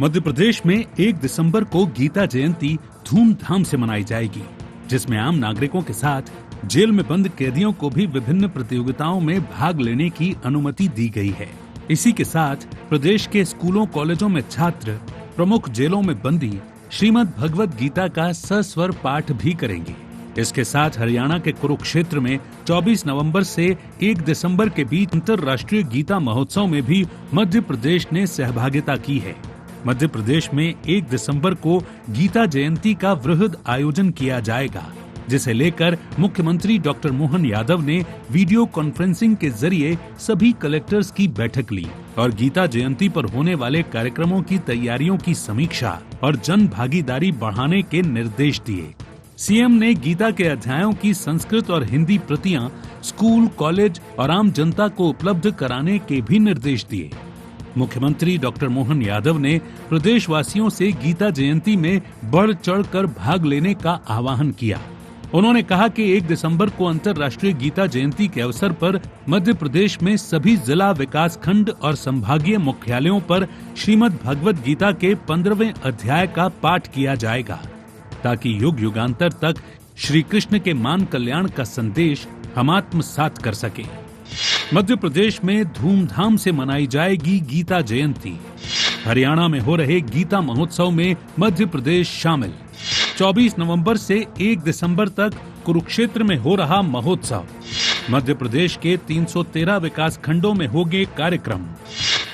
मध्य प्रदेश में 1 दिसंबर को गीता जयंती धूमधाम से मनाई जाएगी, जिसमें आम नागरिकों के साथ जेल में बंद कैदियों को भी विभिन्न प्रतियोगिताओं में भाग लेने की अनुमति दी गई है। इसी के साथ प्रदेश के स्कूलों कॉलेजों में छात्र प्रमुख जेलों में बंदी श्रीमद् भगवद गीता का सस्वर पाठ भी करेंगे। इसके साथ हरियाणा के कुरुक्षेत्र में 24 नवंबर से 1 दिसंबर के बीच अंतर्राष्ट्रीय गीता महोत्सव में भी मध्य प्रदेश ने सहभागिता की है। मध्य प्रदेश में 1 दिसंबर को गीता जयंती का वृहद आयोजन किया जाएगा, जिसे लेकर मुख्यमंत्री डॉक्टर मोहन यादव ने वीडियो कॉन्फ्रेंसिंग के जरिए सभी कलेक्टर्स की बैठक ली और गीता जयंती पर होने वाले कार्यक्रमों की तैयारियों की समीक्षा और जन भागीदारी बढ़ाने के निर्देश दिए। सीएम ने गीता के अध्यायों की संस्कृत और हिंदी प्रतियां स्कूल, कॉलेज और आम जनता को उपलब्ध कराने के भी निर्देश दिए। मुख्यमंत्री डॉक्टर मोहन यादव ने प्रदेशवासियों से गीता जयंती में बढ़ चढ़कर भाग लेने का आह्वान किया। उन्होंने कहा कि 1 दिसंबर को अंतर्राष्ट्रीय गीता जयंती के अवसर पर मध्य प्रदेश में सभी जिला विकास खंड और संभागीय मुख्यालयों पर श्रीमद् भगवद गीता के 15वें अध्याय का पाठ किया जाएगा, ताकि युग युगांतर तक श्री कृष्ण के मान कल्याण का संदेश हम आत्मसात कर सके। मध्य प्रदेश में धूमधाम से मनाई जाएगी गीता जयंती। हरियाणा में हो रहे गीता महोत्सव में मध्य प्रदेश शामिल। 24 नवंबर से 1 दिसंबर तक कुरुक्षेत्र में हो रहा महोत्सव। मध्य प्रदेश के 313 विकास खंडों में होंगे कार्यक्रम।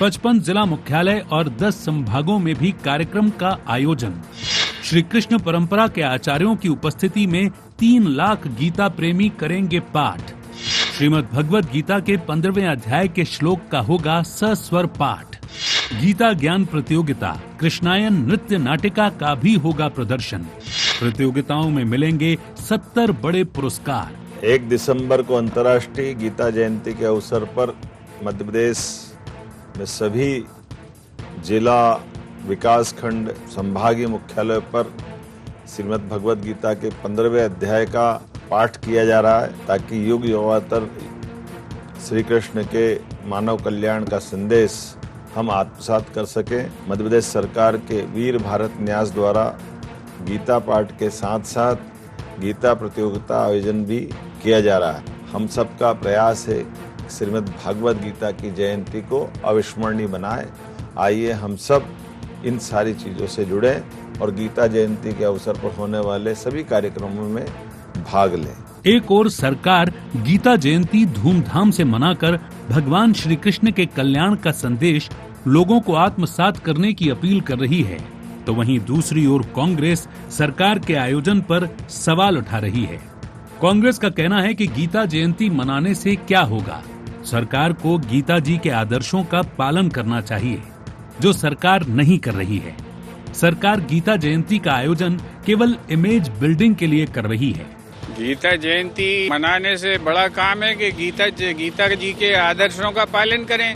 55 जिला मुख्यालय और 10 संभागों में भी कार्यक्रम का आयोजन। श्री कृष्ण परंपरा के आचार्यों की उपस्थिति में 3 लाख गीता प्रेमी करेंगे पाठ। श्रीमद् भगवद गीता के 15वें अध्याय के श्लोक का होगा सस्वर पाठ। गीता ज्ञान प्रतियोगिता, कृष्णायन नृत्य नाटिका का भी होगा प्रदर्शन। प्रतियोगिताओं में मिलेंगे 70 बड़े पुरस्कार। 1 दिसंबर को अंतर्राष्ट्रीय गीता जयंती के अवसर पर मध्य प्रदेश में सभी जिला विकास खंड संभागीय मुख्यालय पर श्रीमद् भगवद गीता के 15वें अध्याय का पाठ किया जा रहा है, ताकि युग युगांतर श्री कृष्ण के मानव कल्याण का संदेश हम आत्मसात कर सकें। मध्य प्रदेश सरकार के वीर भारत न्यास द्वारा गीता पाठ के साथ साथ गीता प्रतियोगिता आयोजन भी किया जा रहा है। हम सबका प्रयास है श्रीमद् भागवत गीता की जयंती को अविस्मरणीय बनाए। आइए हम सब इन सारी चीजों से जुड़े और गीता जयंती के अवसर पर होने वाले सभी कार्यक्रमों में भाग लें। एक और सरकार गीता जयंती धूमधाम से मनाकर भगवान श्री कृष्ण के कल्याण का संदेश लोगों को आत्मसात करने की अपील कर रही है, तो वहीं दूसरी ओर कांग्रेस सरकार के आयोजन पर सवाल उठा रही है। कांग्रेस का कहना है कि गीता जयंती मनाने से क्या होगा। सरकार को गीता जी के आदर्शों का पालन करना चाहिए, जो सरकार नहीं कर रही है। सरकार गीता जयंती का आयोजन केवल इमेज बिल्डिंग के लिए कर रही है। गीता जयंती मनाने से बड़ा काम है कि गीता जी के आदर्शों का पालन करें,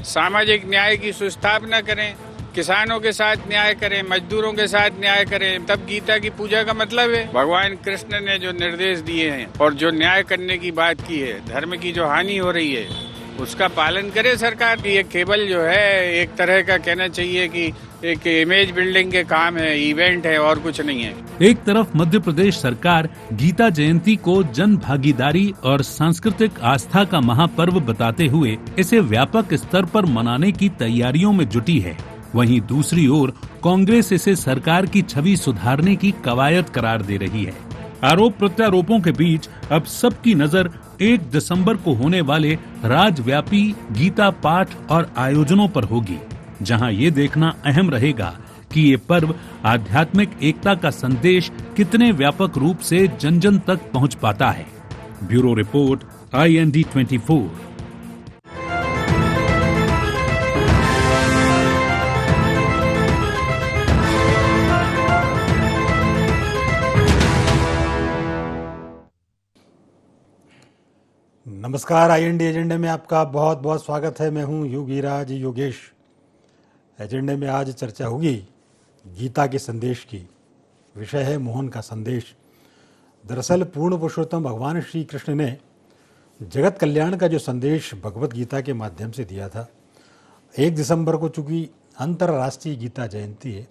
सामाजिक न्याय की सुस्थापना करें, किसानों के साथ न्याय करें, मजदूरों के साथ न्याय करें। तब गीता की पूजा का मतलब है। भगवान कृष्ण ने जो निर्देश दिए हैं और जो न्याय करने की बात की है, धर्म की जो हानि हो रही है, उसका पालन करे सरकार। ये केवल जो है एक तरह का कहना चाहिए कि एक इमेज बिल्डिंग के काम है, इवेंट है, और कुछ नहीं है। एक तरफ मध्य प्रदेश सरकार गीता जयंती को जन भागीदारी और सांस्कृतिक आस्था का महापर्व बताते हुए इसे व्यापक स्तर पर मनाने की तैयारियों में जुटी है, वहीं दूसरी ओर कांग्रेस इसे सरकार की छवि सुधारने की कवायद करार दे रही है। आरोप प्रत्यारोपों के बीच अब सबकी नजर 1 दिसंबर को होने वाले राज्यव्यापी गीता पाठ और आयोजनों पर होगी, जहां ये देखना अहम रहेगा कि ये पर्व आध्यात्मिक एकता का संदेश कितने व्यापक रूप से जन जन तक पहुंच पाता है। Bureau report, IND 24। नमस्कार, IND एजेंडे में आपका बहुत बहुत स्वागत है। मैं हूं योगीराज योगेश। एजेंडे में आज चर्चा होगी गीता के संदेश की। विषय है मोहन का संदेश। दरअसल पूर्ण पुरुषोत्तम भगवान श्री कृष्ण ने जगत कल्याण का जो संदेश भगवत गीता के माध्यम से दिया था, 1 दिसंबर को चूंकि अंतर्राष्ट्रीय गीता जयंती है।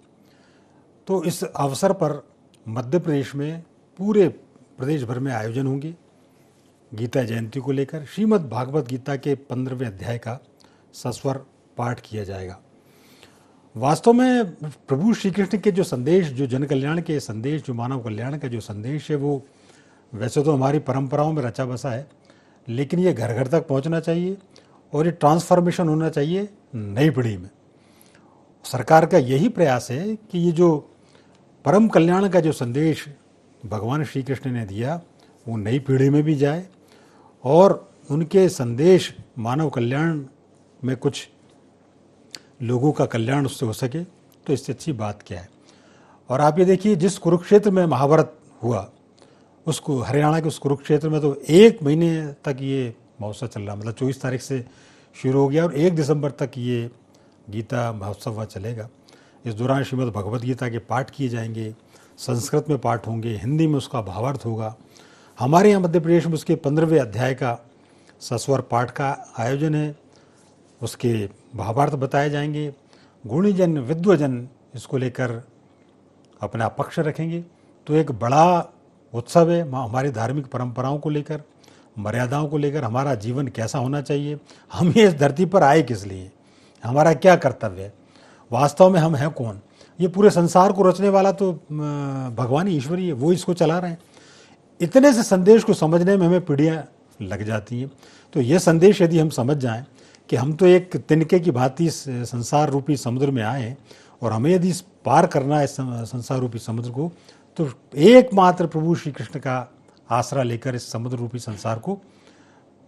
तो इस अवसर पर मध्य प्रदेश में पूरे प्रदेश भर में आयोजन होंगे। गीता जयंती को लेकर श्रीमद् भागवत गीता के 15वें अध्याय का सस्वर पाठ किया जाएगा। वास्तव में प्रभु श्री कृष्ण के जो संदेश, जो जन कल्याण के संदेश, जो मानव कल्याण का जो संदेश है, वो वैसे तो हमारी परंपराओं में रचा बसा है, लेकिन ये घर घर तक पहुंचना चाहिए और ये ट्रांसफॉर्मेशन होना चाहिए नई पीढ़ी में। सरकार का यही प्रयास है कि ये जो परम कल्याण का जो संदेश भगवान श्री कृष्ण ने दिया वो नई पीढ़ी में भी जाए और उनके संदेश मानव कल्याण में कुछ लोगों का कल्याण उससे हो सके, तो इससे अच्छी बात क्या है। और आप ये देखिए, जिस कुरुक्षेत्र में महाभारत हुआ, उसको हरियाणा के उस कुरुक्षेत्र में तो 1 महीने तक ये महोत्सव चल रहा, मतलब 24 तारीख से शुरू हो गया और 1 दिसंबर तक ये गीता महोत्सव वहाँ चलेगा। इस दौरान श्रीमद् भगवद गीता के पाठ किए जाएंगे, संस्कृत में पाठ होंगे, हिंदी में उसका भावार्थ होगा। हमारे यहाँ मध्य प्रदेश में उसके 15वें अध्याय का सस्वर पाठ का आयोजन है, उसके भावार्थ बताए जाएंगे। गुणीजन विद्वजन इसको लेकर अपना पक्ष रखेंगे। तो एक बड़ा उत्सव है हमारी धार्मिक परंपराओं को लेकर, मर्यादाओं को लेकर, हमारा जीवन कैसा होना चाहिए, हम ये इस धरती पर आए किस लिए, हमारा क्या कर्तव्य है, वास्तव में हम हैं कौन। ये पूरे संसार को रचने वाला तो भगवान ही, ईश्वर ही है, वो इसको चला रहे हैं। इतने से संदेश को समझने में हमें पीढ़ियाँ लग जाती हैं। तो ये संदेश यदि हम समझ जाएं कि हम तो एक तिनके की भांति संसार रूपी समुद्र में आए और हमें यदि पार करना है संसार रूपी समुद्र को, तो एकमात्र प्रभु श्री कृष्ण का आसरा लेकर इस समुद्र रूपी संसार को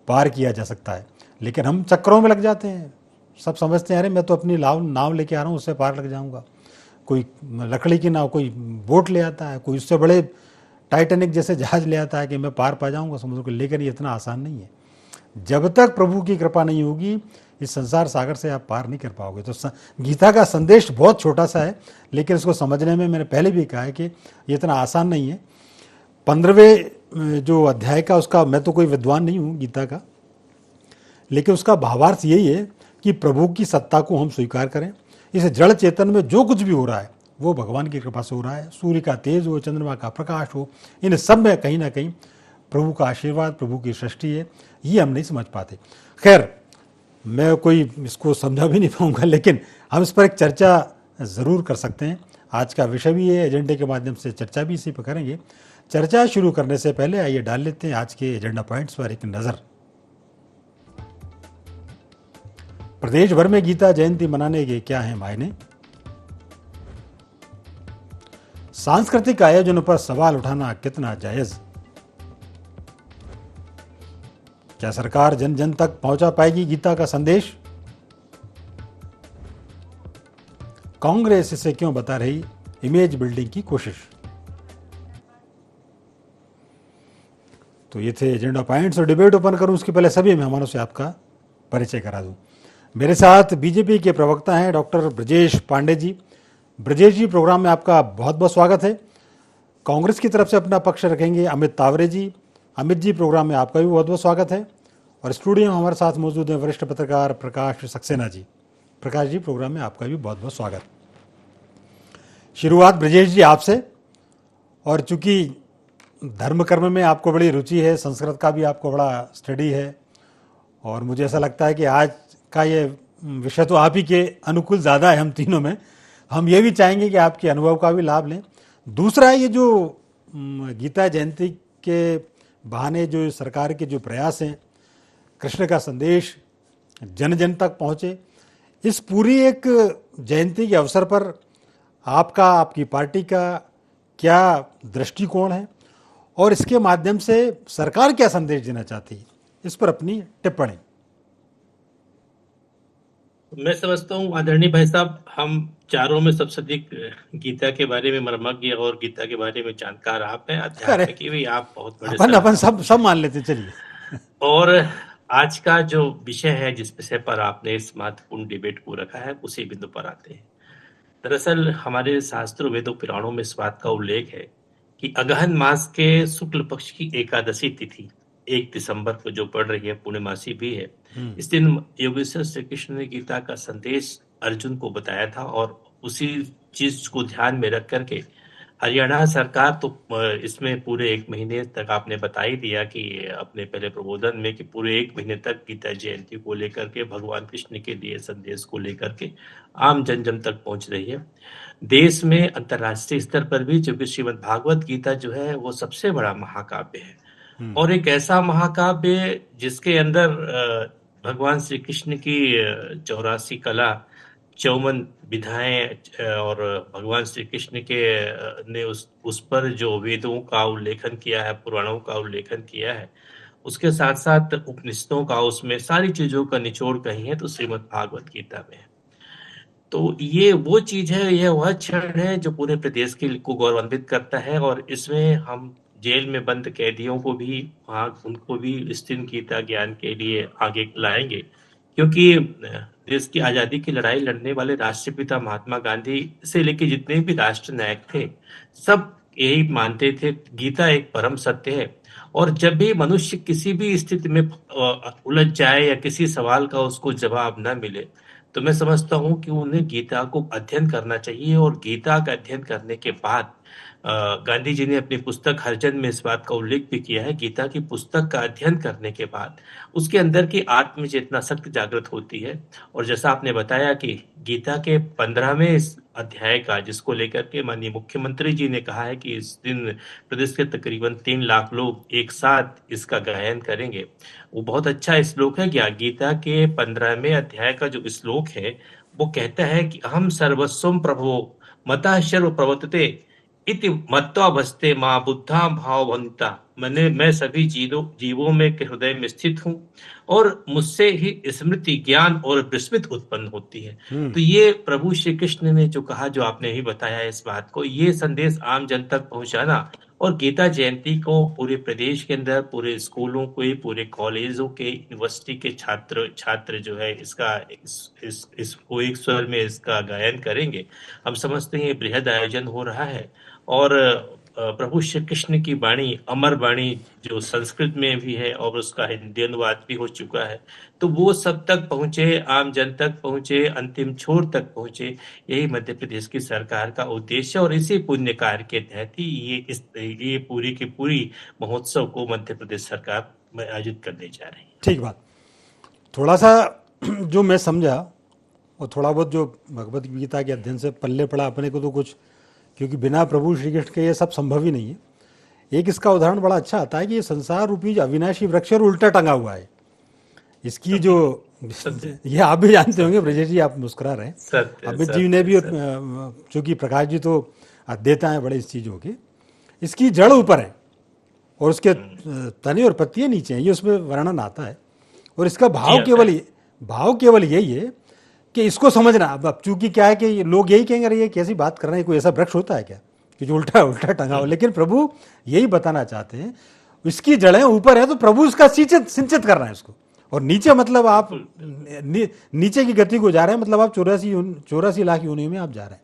पार किया जा सकता है। लेकिन हम चक्रों में लग जाते हैं, सब समझते हैं अरे मैं तो अपनी नाव लेके आ रहा हूँ, उससे पार लग जाऊँगा। कोई लकड़ी की नाव, कोई बोट ले आता है, कोई उससे बड़े टाइटैनिक जैसे जहाज ले आता है कि मैं पार पा जाऊँगा समुद्र को। लेकिन ये इतना आसान नहीं है। जब तक प्रभु की कृपा नहीं होगी इस संसार सागर से आप पार नहीं कर पाओगे। तो गीता का संदेश बहुत छोटा सा है, लेकिन इसको समझने में मैंने पहले भी कहा है कि ये इतना आसान नहीं है। 15वें जो अध्याय का, उसका मैं तो कोई विद्वान नहीं हूँ गीता का, लेकिन उसका भावार्थ यही है कि प्रभु की सत्ता को हम स्वीकार करें। इस जड़ चेतन में जो कुछ भी हो रहा है वो भगवान की कृपा से हो रहा है। सूर्य का तेज हो, चंद्रमा का प्रकाश हो, इन सब में कहीं ना कहीं प्रभु का आशीर्वाद, प्रभु की सृष्टि है। ये हम नहीं समझ पाते। खैर, मैं कोई इसको समझा भी नहीं पाऊंगा, लेकिन हम इस पर एक चर्चा ज़रूर कर सकते हैं। आज का विषय भी है, एजेंडे के माध्यम से चर्चा भी इसी पर करेंगे। चर्चा शुरू करने से पहले आइए डाल लेते हैं आज के एजेंडा पॉइंट्स पर एक नज़र। प्रदेश भर में गीता जयंती मनाने के क्या हैं मायने? सांस्कृतिक आयोजनों पर सवाल उठाना कितना जायज? क्या सरकार जन जन तक पहुंचा पाएगी गीता का संदेश? कांग्रेस इसे क्यों बता रही इमेज बिल्डिंग की कोशिश? तो ये थे एजेंडा पॉइंट्स। और डिबेट ओपन करूं उसके पहले सभी मेहमानों से आपका परिचय करा दूं। मेरे साथ बीजेपी के प्रवक्ता हैं डॉक्टर ब्रजेश पांडे जी। ब्रजेश जी, प्रोग्राम में आपका बहुत बहुत स्वागत है। कांग्रेस की तरफ से अपना पक्ष रखेंगे अमित तावरे जी। अमित जी, प्रोग्राम में आपका भी बहुत बहुत स्वागत है। और स्टूडियो में हमारे साथ मौजूद हैं वरिष्ठ पत्रकार प्रकाश सक्सेना जी। प्रकाश जी, प्रोग्राम में आपका भी बहुत बहुत स्वागत। शुरुआत ब्रजेश जी आपसे। और चूंकि धर्म कर्म में आपको बड़ी रुचि है, संस्कृत का भी आपको बड़ा स्टडी है, और मुझे ऐसा लगता है कि आज का ये विषय तो आप ही के अनुकूल ज़्यादा है हम तीनों में। हम ये भी चाहेंगे कि आपके अनुभव का भी लाभ लें। दूसरा, ये जो गीता जयंती के बहाने जो सरकार के जो प्रयास हैं, कृष्ण का संदेश जन जन तक पहुँचे, इस पूरी एक जयंती के अवसर पर आपका, आपकी पार्टी का क्या दृष्टिकोण है और इसके माध्यम से सरकार क्या संदेश देना चाहती है, इस पर अपनी टिप्पणी। मैं समझता हूँ आदरणीय भाई साहब, हम चारों में सबसे अधिक गीता के बारे में मर्मज्ञ और गीता के बारे में जानकार आप हैं। अध्यात्म की भी आप बहुत बड़े अपन सब मान लेते, चलिए। और आज का जो विषय है, जिस विषय पर आपने इस महत्वपूर्ण डिबेट को रखा है, उसी बिंदु पर आते हैं। दरअसल हमारे शास्त्रों, वेदों, पुराणों में इस बात का उल्लेख है कि अगहन मास के शुक्ल पक्ष की एकादशी तिथि 1 दिसंबर को जो पड़ रही है, पूर्णिमासी भी है, इस दिन योगेश्वर श्री कृष्ण ने गीता का संदेश अर्जुन को बताया था, और उसी चीज को ध्यान में रख करके हरियाणा सरकार तो इसमें पूरे 1 महीने तक आपने बता ही दिया कि अपने पहले प्रबोधन में कि पूरे 1 महीने तक गीता जयंती को लेकर के भगवान कृष्ण के दिए संदेश को लेकर के आम जन जन तक पहुंच रही है। देश में अंतर्राष्ट्रीय स्तर पर भी, चूंकि श्रीमद् भागवत गीता जो है वो सबसे बड़ा महाकाव्य है, और एक ऐसा महाकाव्य जिसके अंदर भगवान श्री कृष्ण की 84 कला, 54 विधाएं और भगवान श्री कृष्ण के ने उस पर जो वेदों का उल्लेखन किया है, पुराणों का उल्लेखन किया है, उसके साथ साथ उपनिषदों का, उसमें सारी चीजों का निचोड़ कहीं है तो श्रीमद् भागवत गीता में है। तो ये वो चीज है, यह वह क्षण है जो पूरे प्रदेश को गौरवान्वित करता है, और इसमें हम जेल में बंद कैदियों को भी, वहाँ उनको भी इस दिन गीता ज्ञान के लिए आगे लाएंगे, क्योंकि देश की आजादी की लड़ाई लड़ने वाले राष्ट्रपिता महात्मा गांधी से लेकर जितने भी राष्ट्र नायक थे, सब यही मानते थे गीता एक परम सत्य है, और जब भी मनुष्य किसी भी स्थिति में उलझ जाए या किसी सवाल का उसको जवाब न मिले, तो मैं समझता हूं कि उन्हें गीता को अध्ययन करना चाहिए। और गीता का अध्ययन करने के बाद गांधी जी ने अपनी पुस्तक हरिजन में इस बात का उल्लेख भी किया है, गीता की पुस्तक का अध्ययन करने के बाद उसके अंदर की आत्म चेतना शक्ति जागृत होती है। और जैसा आपने बताया कि गीता के 15वें अध्याय का, जिसको लेकर के माननीय मुख्यमंत्री जी ने कहा है कि इस दिन प्रदेश के तकरीबन 3 लाख लोग एक साथ इसका गायन करेंगे, वो बहुत अच्छा श्लोक है। गीता के 15वें अध्याय का जो श्लोक है वो कहता है कि अहम सर्वस्वम प्रभो मतः सर्व प्रवर्तते इति मत्वा बसते माँ बुद्धा भाववंता, मैं सभी जीवों में के हृदय में स्थित हूँ, और मुझसे ही स्मृति, ज्ञान और विस्मृति उत्पन्न होती है। तो ये प्रभु श्री कृष्ण ने जो कहा, जो आपने ही बताया इस बात को, ये संदेश आम जन तक पहुंचाना, और गीता जयंती को पूरे प्रदेश के अंदर, पूरे स्कूलों के, पूरे कॉलेजों के, यूनिवर्सिटी के छात्र जो है इसका इसको एक स्वर में इसका गायन करेंगे। हम समझते हैं बृहद आयोजन हो रहा है, और प्रभु श्री कृष्ण की वाणी, अमर वाणी, जो संस्कृत में भी है और उसका हिंदी अनुवाद भी हो चुका है, तो वो सब तक पहुंचे, आम जन तक पहुंचे, अंतिम छोर तक पहुंचे, यही मध्य प्रदेश की सरकार का उद्देश्य। और इसी पुण्य कार्य के तहत ही ये पूरी की पूरी महोत्सव को मध्य प्रदेश सरकार आयोजित करने जा रही है। ठीक बात। थोड़ा सा जो मैं समझा, और थोड़ा बहुत जो भगवत गीता के अध्ययन से पल्ले पड़ा अपने को, तो कुछ, क्योंकि बिना प्रभु श्री कृष्ण के ये सब संभव ही नहीं है। एक इसका उदाहरण बड़ा अच्छा आता है कि ये संसार रूपी अविनाशी वृक्ष और उल्टा टंगा हुआ है। इसकी जो, ये आप भी जानते होंगे, ब्रजेश जी आप मुस्कुरा रहे हैं, अमित जी ने भी, चूंकि प्रकाश जी तो देता है बड़े इस चीज़ों के, इसकी जड़ ऊपर है और उसके तने और पत्तियां नीचे हैं, ये उसमें वर्णन आता है। और इसका भाव केवल यही है कि इसको समझना। अब चूंकि क्या है कि लोग यही कहेंगे, अरे ये कैसी बात कर रहे हैं, कोई ऐसा वृक्ष होता है क्या कि जो उल्टा उल्टा टंगा हो। लेकिन प्रभु यही बताना चाहते हैं, इसकी जड़ें ऊपर है तो प्रभु उसका सिंचित कर रहे हैं इसको, और नीचे मतलब आप नीचे की गति को जा रहे हैं, मतलब आप 84 लाख योनियों में आप जा रहे हैं।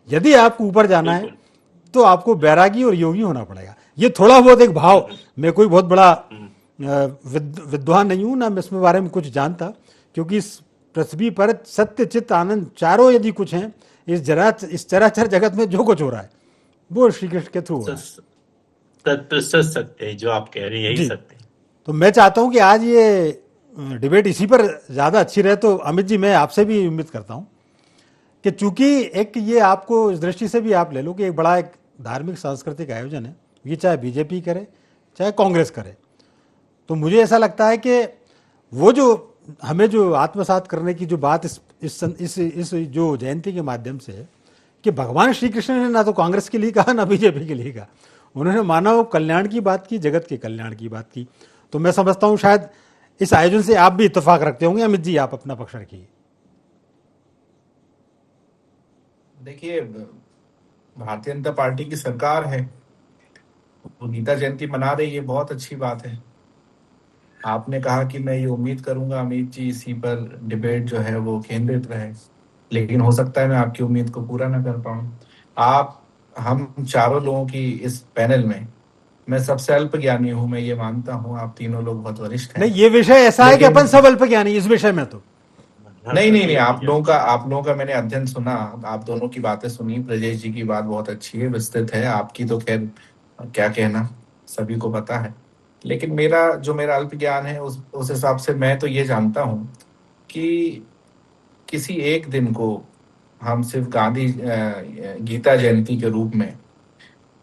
यदि आपको ऊपर जाना है तो आपको बैरागी और योगी होना पड़ेगा। ये थोड़ा बहुत एक भाव, मैं कोई बहुत बड़ा विद्वान नहीं हूं, ना मैं इसमें बारे में कुछ जानता, क्योंकि इस पृथ्वी पर सत्य चित्त आनंद चारों यदि कुछ हैं, इस चराचर जगत में जो कुछ हो रहा है वो श्री कृष्ण के थ्रू हो रहा है। सत्य जो आप कह रहे हैं यही सत्य। तो मैं चाहता हूं कि आज ये डिबेट इसी पर ज्यादा अच्छी रहे। तो अमित जी, मैं आपसे भी उम्मीद करता हूं कि चूंकि एक ये आपको इस दृष्टि से भी आप ले लो कि एक बड़ा एक धार्मिक सांस्कृतिक आयोजन है, ये चाहे बीजेपी करे चाहे कांग्रेस करे, तो मुझे ऐसा लगता है कि वो जो हमें जो आत्मसात करने की जो बात इस जो जयंती के माध्यम से है, कि भगवान श्री कृष्ण ने ना तो कांग्रेस के लिए कहा ना बीजेपी के लिए कहा, उन्होंने मानव कल्याण की बात की, जगत के कल्याण की बात की। तो मैं समझता हूं शायद इस आयोजन से आप भी इत्तेफाक रखते होंगे। अमित जी, आप अपना पक्ष रखिए। देखिए, भारतीय जनता पार्टी की सरकार है, वो गीता जयंती मना रही है, बहुत अच्छी बात है। आपने कहा कि मैं ये उम्मीद करूंगा अमित जी इसी पर डिबेट जो है वो केंद्रित रहे, लेकिन हो सकता है मैं आपकी उम्मीद को पूरा ना कर पाऊं। हम चारों लोगों की इस पैनल में मैं सबसे अल्प ज्ञानी हूं, मैं ये मानता हूं। आप तीनों लोग बहुत वरिष्ठ हैं। नहीं, ये विषय ऐसा है कि अपन सब अल्प ज्ञानी इस विषय में। तो नहीं, आप लोगों का मैंने अध्ययन सुना, आप दोनों की बातें सुनी। ब्रजेश जी की बात बहुत अच्छी है, विस्तृत है। आपकी तो खैर क्या कहना, सभी को पता है। लेकिन मेरा अल्प ज्ञान है, उस हिसाब से मैं तो ये जानता हूँ कि किसी एक दिन को हम सिर्फ गीता जयंती के रूप में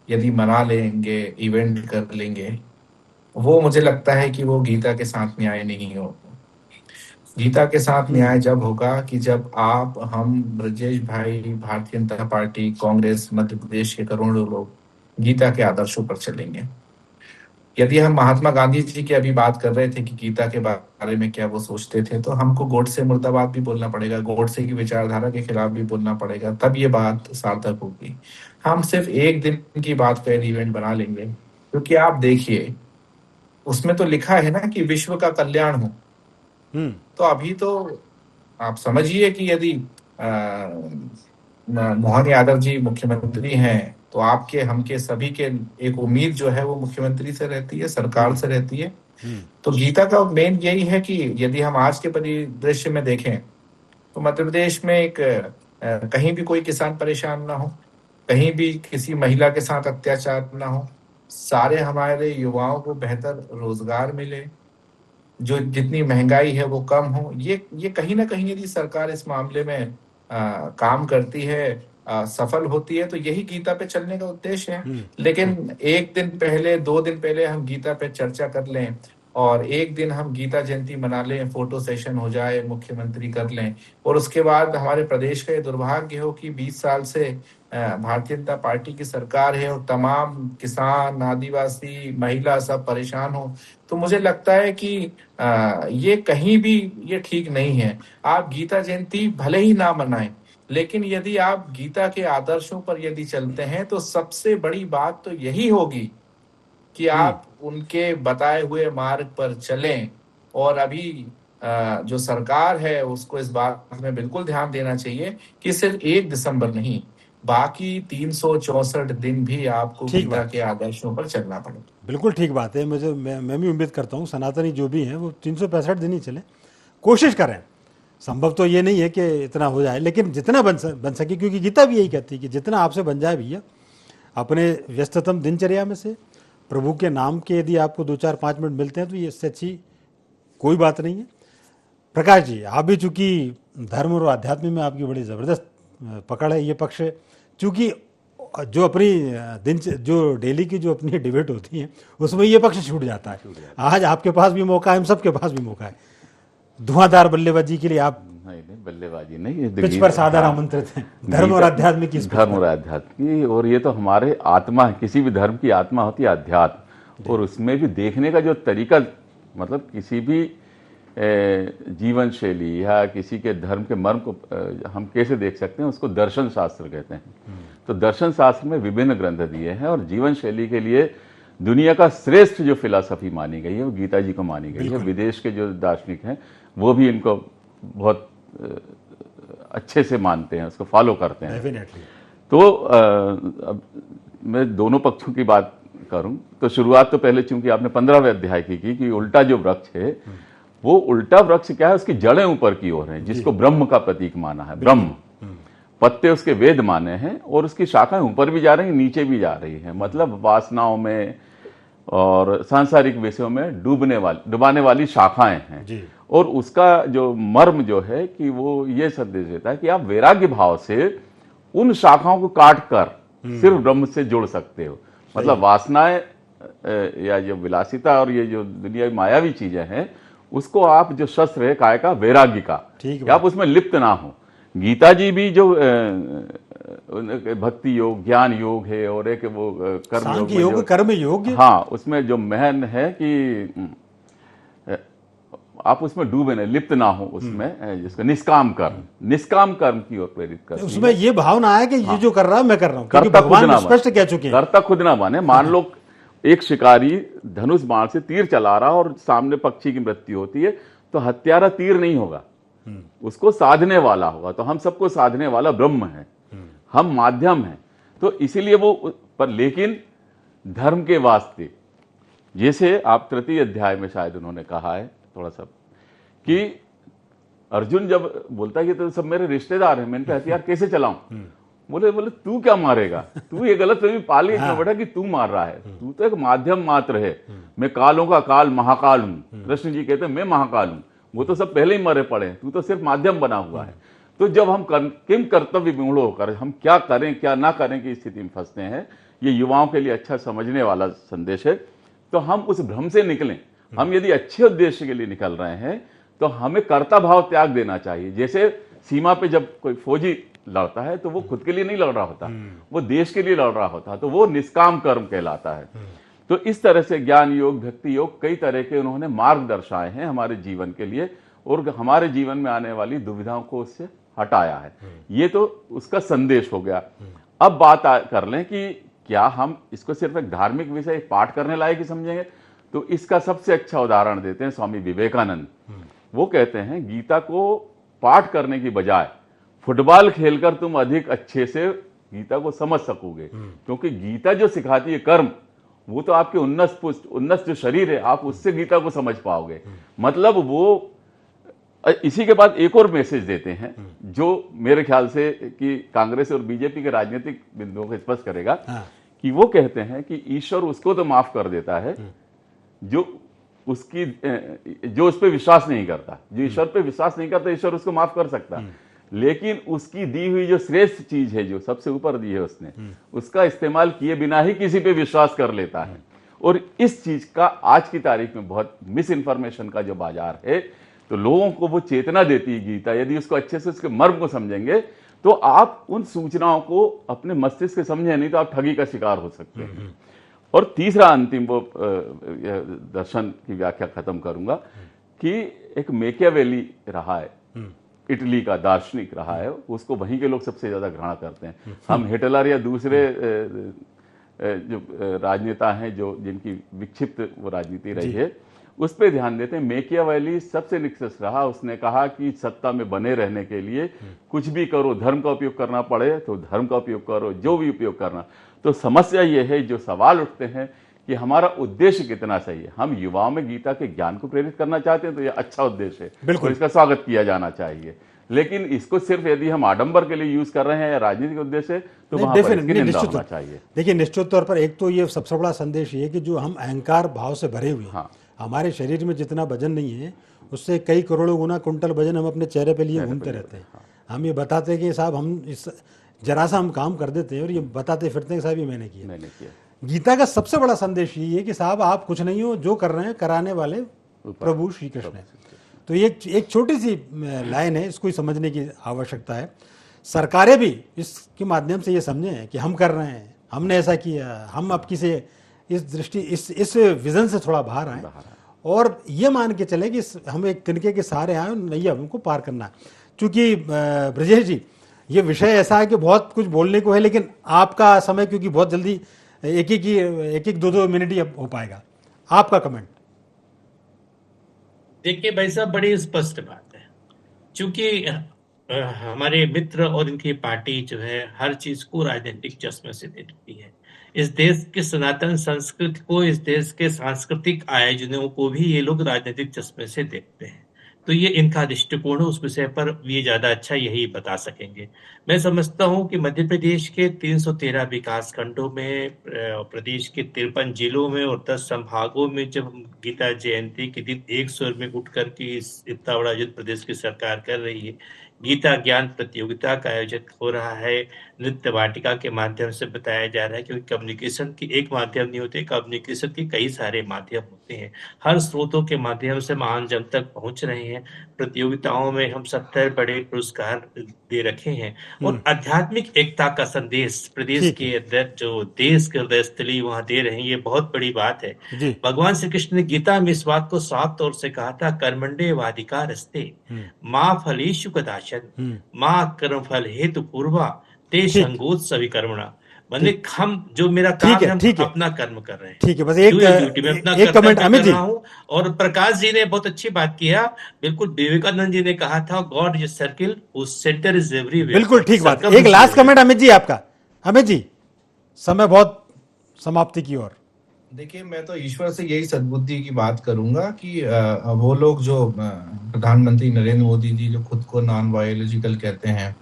यदि मना लेंगे, इवेंट कर लेंगे, वो मुझे लगता है कि वो गीता के साथ न्याय नहीं हो। गीता के साथ न्याय जब होगा कि जब आप, हम, ब्रजेश भाई, भारतीय जनता पार्टी, कांग्रेस, मध्य प्रदेश के करोड़ों लोग गीता के आदर्शों पर चलेंगे। यदि हम महात्मा गांधी जी की अभी बात कर रहे थे कि गीता के बारे में क्या वो सोचते थे, तो हमको गोडसे मुर्दाबाद भी बोलना पड़ेगा, गोडसे की विचारधारा के खिलाफ भी बोलना पड़ेगा, तब ये बात सार्थक होगी। हम सिर्फ एक दिन की बात का इवेंट बना लेंगे, क्योंकि आप देखिए उसमें तो लिखा है ना कि विश्व का कल्याण हो। तो अभी तो आप समझिए कि यदि मोहन यादव जी मुख्यमंत्री हैं, तो आपके, हमके, सभी के एक उम्मीद जो है वो मुख्यमंत्री से रहती है, सरकार से रहती है। तो गीता का मेन यही है कि यदि हम आज के परिदृश्य में देखें तो मध्य प्रदेश में एक कहीं भी कोई किसान परेशान ना हो, कहीं भी किसी महिला के साथ अत्याचार ना हो, सारे हमारे युवाओं को बेहतर रोजगार मिले, जो जितनी महंगाई है वो कम हो। ये कहीं ना कहीं यदि सरकार इस मामले में काम करती है, सफल होती है, तो यही गीता पे चलने का उद्देश्य है। लेकिन एक दिन पहले, 2 दिन पहले हम गीता पे चर्चा कर लें और एक दिन हम गीता जयंती मना लें, फोटो सेशन हो जाए, मुख्यमंत्री कर लें, और उसके बाद हमारे प्रदेश का ये दुर्भाग्य हो कि 20 साल से भारतीय जनता पार्टी की सरकार है और तमाम किसान, आदिवासी, महिला सब परेशान हो, तो मुझे लगता है कि ये कहीं भी ये ठीक नहीं है। आप गीता जयंती भले ही ना मनाएं, लेकिन यदि आप गीता के आदर्शों पर यदि चलते हैं तो सबसे बड़ी बात तो यही होगी कि आप उनके बताए हुए मार्ग पर चलें। और अभी जो सरकार है उसको इस बात में बिल्कुल ध्यान देना चाहिए कि सिर्फ 1 दिसंबर नहीं, बाकी 364 दिन भी आपको गीता के आदर्शों पर चलना पड़ेगा। बिल्कुल ठीक बात है। मैं भी उम्मीद करता हूँ सनातनी जो भी हैं वो 365 दिन ही चलें, कोशिश करें। संभव तो ये नहीं है कि इतना हो जाए, लेकिन जितना बन सके, क्योंकि गीता भी यही कहती है कि जितना आपसे बन जाए भैया, अपने व्यस्ततम दिनचर्या में से प्रभु के नाम के यदि आपको 2-4-5 मिनट मिलते हैं तो ये इससे अच्छी कोई बात नहीं है। प्रकाश जी, आप भी चूँकि धर्म और आध्यात्म में आपकी बड़ी ज़बरदस्त पकड़ है, ये पक्ष, चूँकि जो अपनी जो डेली की जो अपनी डिबेट होती है उसमें ये पक्ष छूट जाता है। आज आपके पास भी मौका है, हम सबके पास भी मौका है। धुआंधार बल्लेबाजी के लिए आप नहीं, बल्लेबाजी नहीं, पिच पर सादर आमंत्रित हैं। धर्म और अध्यात्म की, धर्म और अध्यात्म की, और ये तो हमारे आत्मा है, किसी भी धर्म की आत्मा होती है अध्यात्म, और उसमें भी देखने का जो तरीका, मतलब किसी भी जीवन शैली या किसी के धर्म के मर्म को हम कैसे देख सकते हैं, उसको दर्शन शास्त्र कहते हैं। तो दर्शन शास्त्र में विभिन्न ग्रंथ दिए हैं, और जीवन शैली के लिए दुनिया का श्रेष्ठ जो फिलॉसफी मानी गई है वो गीता जी को मानी गई है। विदेश के जो दार्शनिक हैं वो भी इनको बहुत अच्छे से मानते हैं, उसको फॉलो करते हैं। तो अब मैं दोनों पक्षों की बात करूं तो शुरुआत तो पहले, चूंकि आपने 15वें अध्याय की कि उल्टा जो वृक्ष है, वो उल्टा वृक्ष क्या है, उसकी जड़ें ऊपर की ओर हैं, जिसको ब्रह्म का प्रतीक माना है। ब्रह्म, पत्ते उसके वेद माने हैं, और उसकी शाखाएं ऊपर भी जा रही हैं, नीचे भी जा रही हैं। मतलब वासनाओं में और सांसारिक विषयों में डुबाने वाली शाखाएं हैं। और उसका जो मर्म जो है कि वो ये संदेश देता है कि आप वैराग्य भाव से उन शाखाओं को काट कर सिर्फ ब्रह्म से जुड़ सकते हो। मतलब वासनाएं या जो विलासिता और ये जो दुनिया मायावी चीजें हैं, उसको आप जो शस्त्र है काय का, वैराग्य का, आप उसमें लिप्त ना हो। गीता जी भी जो भक्ति योग, ज्ञान योग है, और एक वो कर्म योग, कर्म योग, हाँ, उसमें जो महन है कि आप उसमें डूबे नहीं, लिप्त ना हो उसमें, जिसको निष्काम कर्म की ओर प्रेरित करती है। उसमें ये भावना है कि ये जो कर रहा है मैं कर रहा हूं, क्योंकि भगवान स्पष्ट कह चुके हैं, कर्ता खुद ना बने। मान लो एक शिकारी धनुष बाण से तीर चला रहा और सामने पक्षी की मृत्यु होती है, तो हत्यारा तीर नहीं होगा, उसको साधने वाला होगा। तो हम सबको साधने वाला ब्रह्म है, हम माध्यम हैं। तो इसीलिए वो पर, लेकिन धर्म के वास्ते, जैसे आप 3 अध्याय में शायद उन्होंने कहा है थोड़ा सा, कि अर्जुन जब बोलता है कि तो सब मेरे रिश्तेदार हैं, मैंने कहा हथियार कैसे चलाऊं? बोले तू क्या मारेगा, तू ये गलत फहमी पाली इसमें बेटा कि तू मार रहा है, तू तो एक माध्यम मात्र है। मैं कालों का काल महाकाल हूं, कृष्ण जी कहते हैं मैं महाकाल हूं, वो तो सब पहले ही मरे पड़े हैं, तू तो सिर्फ माध्यम बना हुआ है। तो जब हम किम कर्तव्य विमूढ़ होकर हम क्या करें क्या ना करें की स्थिति में फंसते हैं, ये युवाओं के लिए अच्छा समझने वाला संदेश है। तो हम उस भ्रम से निकलें। हम यदि अच्छे उद्देश्य के लिए निकल रहे हैं तो हमें कर्ता भाव त्याग देना चाहिए। जैसे सीमा पे जब कोई फौजी लड़ता है तो वो खुद के लिए नहीं लड़ रहा होता, वो देश के लिए लड़ रहा होता, तो वो निष्काम कर्म कहलाता है। तो इस तरह से ज्ञान योग, भक्ति योग, कई तरह के उन्होंने मार्ग दर्शाए हैं हमारे जीवन के लिए, और हमारे जीवन में आने वाली दुविधाओं को उससे हटाया है। ये तो उसका संदेश हो गया। अब बात कर लें कि क्या हम इसको सिर्फ एक धार्मिक विषय पाठ करने लायक ही समझेंगे? तो इसका सबसे अच्छा उदाहरण देते हैं स्वामी विवेकानंद। वो कहते हैं गीता को पाठ करने की बजाय फुटबॉल खेलकर तुम अधिक अच्छे से गीता को समझ सकोगे, क्योंकि गीता जो सिखाती है कर्म, वो तो आपके उन्नत जो शरीर है आप उससे गीता को समझ पाओगे। मतलब वो इसी के बाद एक और मैसेज देते हैं जो मेरे ख्याल से कि कांग्रेस और बीजेपी के राजनीतिक बिंदुओं को स्पष्ट करेगा। कि वो कहते हैं कि ईश्वर उसको तो माफ कर देता है जो उस पर विश्वास नहीं करता। जो ईश्वर पे विश्वास नहीं करता ईश्वर उसको माफ कर सकता, लेकिन उसकी दी हुई जो श्रेष्ठ चीज है, जो सबसे ऊपर दी है उसने, उसका इस्तेमाल किए बिना ही किसी पे विश्वास कर लेता है। और इस चीज का आज की तारीख में बहुत मिस इन्फॉर्मेशन का जो बाजार है, तो लोगों को वो चेतना देती है गीता। यदि उसको अच्छे से उसके मर्म को समझेंगे तो आप उन सूचनाओं को अपने मस्तिष्क से समझे, नहीं तो आप ठगी का शिकार हो सकते हैं। और तीसरा अंतिम वो दर्शन की व्याख्या खत्म करूंगा कि एक मैकियावेली रहा है, इटली का दार्शनिक रहा है, उसको वहीं के लोग सबसे ज्यादा घृणा करते हैं। हम हिटलर या दूसरे जो राजनेता हैं जो जिनकी विक्षिप्त वो राजनीति रही है उस पर ध्यान देते हैं। मैकियावेली सबसे निष्कर्ष रहा। उसने कहा कि सत्ता में बने रहने के लिए कुछ भी करो, धर्म का उपयोग करना पड़े तो धर्म का उपयोग करो, जो भी उपयोग करना। तो समस्या ये है, जो सवाल उठते हैं कि हमारा उद्देश्य कितना सही है। हम युवाओं में गीता के ज्ञान को प्रेरित करना चाहते हैं तो यह अच्छा उद्देश्य है और इसका स्वागत किया जाना चाहिए। लेकिन इसको सिर्फ यदि हम आडंबर के लिए यूज कर रहे हैं या राजनीतिक उद्देश्य तो वहां पर इसकी निंदा होना चाहिए। देखिए, निश्चित तौर पर एक तो ये सबसे बड़ा संदेश ये कि जो हम अहंकार भाव से भरे हुए हैं, हमारे शरीर में जितना वजन नहीं है उससे कई करोड़ों गुना कुंटल वजन हम अपने चेहरे पे लिए घूमते रहते हैं। हम ये बताते हैं कि साहब हम इस जरा सा हम काम कर देते हैं और ये बताते फिरते हैं कि साहब ये मैंने किया। गीता का सबसे बड़ा संदेश ये है कि साहब आप कुछ नहीं हो, जो कर रहे हैं कराने वाले प्रभु श्री कृष्ण है। तो ये एक छोटी सी लाइन है, इसको समझने की आवश्यकता है। सरकारें भी इसके माध्यम से ये समझें कि हम कर रहे हैं, हमने ऐसा किया, हम अब किसी इस दृष्टि इस विजन से थोड़ा बाहर आए और ये मान के चले कि हम एक तिनके के सहारे आए, नैया हमको पार करना है। चूंकि ब्रजेश जी ये विषय ऐसा है कि बहुत कुछ बोलने को है, लेकिन आपका समय क्योंकि बहुत जल्दी एक दो मिनट ही हो पाएगा। आपका कमेंट। देखिए भाई साहब, बड़ी स्पष्ट बात है। चूंकि हमारे मित्र और इनकी पार्टी जो है हर चीज को राजनीतिक चश्मे से देखती है। इस देश के सनातन संस्कृति को, इस देश के सांस्कृतिक आयोजनों को भी ये लोग राजनीतिक चश्मे से देखते हैं। तो ये इनका दृष्टिकोण है, उस विषय पर ये ज्यादा अच्छा यही बता सकेंगे। मैं समझता हूं कि मध्य प्रदेश के 313 विकास खंडों में, प्रदेश के 53 जिलों में और 10 संभागों में जब गीता जयंती के दिन एक स्वर में उठ कर के इतना बड़ा युद्ध प्रदेश की सरकार कर रही है, गीता ज्ञान प्रतियोगिता का आयोजन हो रहा है, नृत्य वाटिका के माध्यम से बताया जा रहा है, क्योंकि कम्युनिकेशन की एक माध्यम नहीं होते, कम्युनिकेशन के कई सारे माध्यम होते हैं। हर स्रोतों के माध्यम से महान जन तक पहुंच रहे हैं। प्रतियोगिताओं में हम 70 बड़े पुरस्कार दे रखे हैं और आध्यात्मिक एकता का संदेश प्रदेश के अंदर जो देश के हृदय स्थली वहां दे रहे हैं, ये बहुत बड़ी बात है। भगवान श्री कृष्ण ने गीता में इस बात को साफ तौर से कहा था, कर्मण्डे वाधिकारस्ते मां फलेषु कदाचन मां कर्म फल हेतु पूर्वा ते संगोत सभी कर्मणा। मतलब हम जो मेरा काम है, हम अपना कर्म कर रहे हैं। ठीक है, बस एक कमेंट अमित जी। और प्रकाश जी ने बहुत अच्छी बात किया। बिल्कुल विवेकानंद जी ने कहा था, God is circle whose centre is everywhere. बिल्कुल ठीक बात। एक लास्ट कमेंट अमित जी आपका। अमित जी, समय बहुत समाप्ति की ओर। देखिए, मैं तो ईश्वर से यही सद्बुद्धि की बात करूंगा कि वो लोग जो प्रधानमंत्री नरेंद्र मोदी जी जो खुद को नॉन बायोलॉजिकल कहते हैं,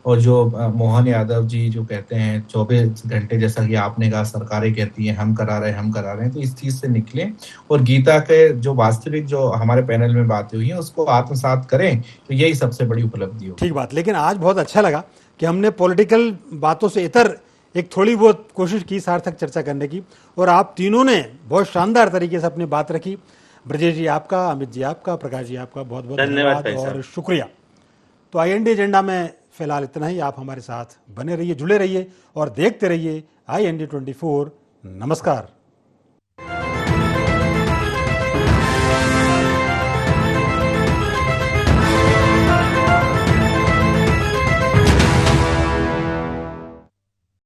और जो मोहन यादव जी जो कहते हैं 24 घंटे, जैसा कि आपने कहा सरकारें कहती हैं हम करा रहे हैं, तो इस चीज से निकलें और गीता के जो वास्तविक जो हमारे पैनल में बातें हुई हैं उसको आत्मसात करें, तो यही सबसे बड़ी उपलब्धि होगी। ठीक बात। लेकिन आज बहुत अच्छा लगा कि हमने पॉलिटिकल बातों से इतर एक थोड़ी बहुत कोशिश की सार्थक चर्चा करने की, और आप तीनों ने बहुत शानदार तरीके से अपनी बात रखी। ब्रजेश जी आपका, अमित जी आपका, प्रकाश जी आपका बहुत बहुत धन्यवाद और शुक्रिया। तो IND एजेंडा में फिलहाल इतना ही। आप हमारे साथ बने रहिए, जुड़े रहिए और देखते रहिए IND 24। नमस्कार।